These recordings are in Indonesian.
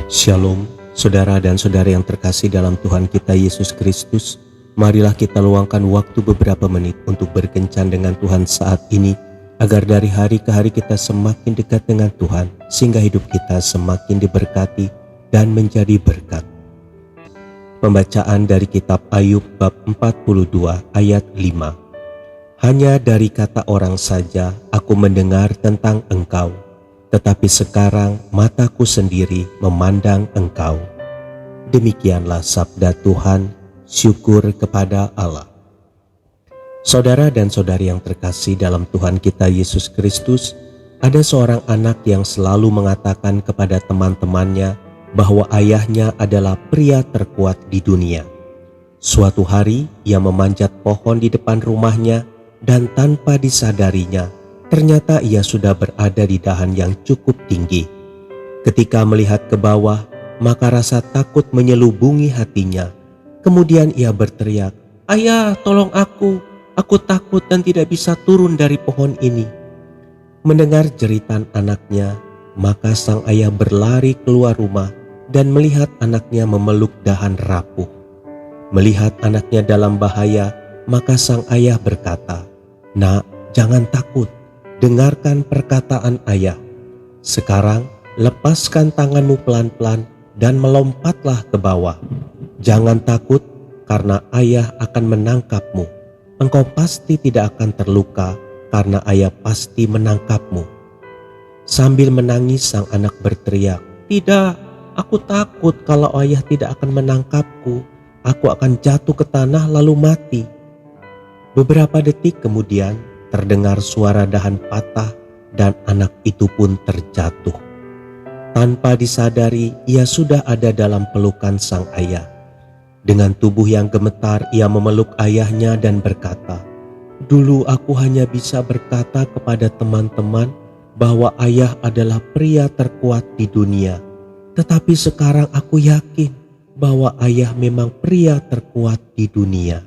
Shalom, saudara dan saudari yang terkasih dalam Tuhan kita Yesus Kristus. Marilah kita luangkan waktu beberapa menit untuk berkencan dengan Tuhan saat ini, agar dari hari ke hari kita semakin dekat dengan Tuhan, sehingga hidup kita semakin diberkati dan menjadi berkat. Pembacaan dari kitab Ayub bab 42 ayat 5. Hanya dari kata orang saja aku mendengar tentang Engkau, tetapi sekarang mataku sendiri memandang Engkau. Demikianlah sabda Tuhan, syukur kepada Allah. Saudara dan saudari yang terkasih dalam Tuhan kita Yesus Kristus, ada seorang anak yang selalu mengatakan kepada teman-temannya bahwa ayahnya adalah pria terkuat di dunia. Suatu hari ia memanjat pohon di depan rumahnya, dan tanpa disadarinya, ternyata ia sudah berada di dahan yang cukup tinggi. Ketika melihat ke bawah, maka rasa takut menyelubungi hatinya. Kemudian ia berteriak, "Ayah, tolong aku takut dan tidak bisa turun dari pohon ini." Mendengar jeritan anaknya, maka sang ayah berlari keluar rumah dan melihat anaknya memeluk dahan rapuh. Melihat anaknya dalam bahaya, maka sang ayah berkata, "Nak, jangan takut. Dengarkan perkataan ayah. Sekarang lepaskan tanganmu pelan-pelan dan melompatlah ke bawah. Jangan takut, karena ayah akan menangkapmu. Engkau pasti tidak akan terluka, karena ayah pasti menangkapmu." Sambil menangis sang anak berteriak, "Tidak, aku takut kalau ayah tidak akan menangkapku. Aku akan jatuh ke tanah lalu mati." Beberapa detik kemudian terdengar suara dahan patah dan anak itu pun terjatuh. Tanpa disadari, ia sudah ada dalam pelukan sang ayah. Dengan tubuh yang gemetar, ia memeluk ayahnya dan berkata, "Dulu aku hanya bisa berkata kepada teman-teman bahwa ayah adalah pria terkuat di dunia. Tetapi sekarang aku yakin bahwa ayah memang pria terkuat di dunia."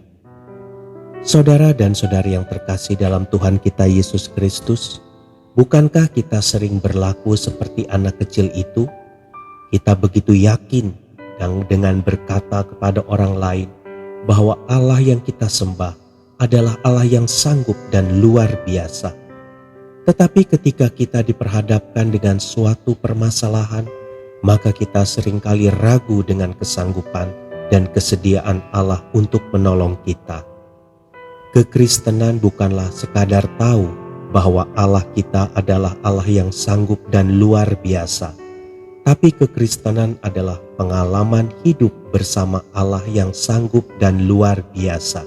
Saudara dan saudari yang terkasih dalam Tuhan kita Yesus Kristus, bukankah kita sering berlaku seperti anak kecil itu? Kita begitu yakin dan dengan berkata kepada orang lain bahwa Allah yang kita sembah adalah Allah yang sanggup dan luar biasa. Tetapi ketika kita diperhadapkan dengan suatu permasalahan, maka kita seringkali ragu dengan kesanggupan dan kesediaan Allah untuk menolong kita. Kekristenan bukanlah sekadar tahu bahwa Allah kita adalah Allah yang sanggup dan luar biasa, tapi kekristenan adalah pengalaman hidup bersama Allah yang sanggup dan luar biasa.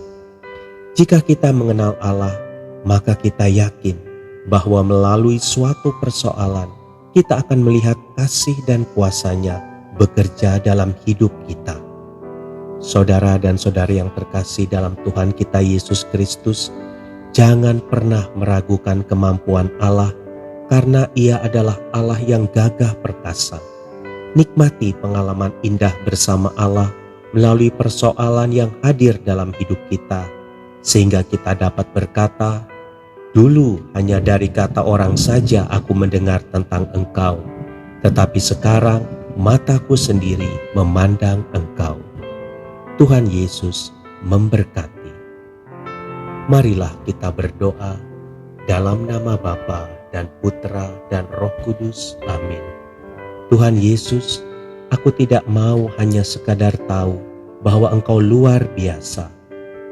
Jika kita mengenal Allah, maka kita yakin bahwa melalui suatu persoalan, kita akan melihat kasih dan kuasa-Nya bekerja dalam hidup kita. Saudara dan saudari yang terkasih dalam Tuhan kita Yesus Kristus, jangan pernah meragukan kemampuan Allah, karena Ia adalah Allah yang gagah perkasa. Nikmati pengalaman indah bersama Allah melalui persoalan yang hadir dalam hidup kita, sehingga kita dapat berkata, "Dulu hanya dari kata orang saja aku mendengar tentang Engkau, tetapi sekarang mataku sendiri memandang Engkau." Tuhan Yesus memberkati. Marilah kita berdoa dalam nama Bapa dan Putra dan Roh Kudus. Amin. Tuhan Yesus, aku tidak mau hanya sekadar tahu bahwa Engkau luar biasa,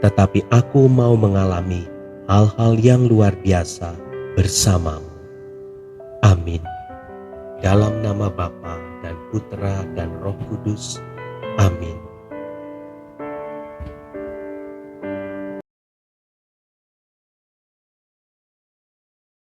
tetapi aku mau mengalami hal-hal yang luar biasa bersamamu. Amin. Dalam nama Bapa dan Putra dan Roh Kudus. Amin.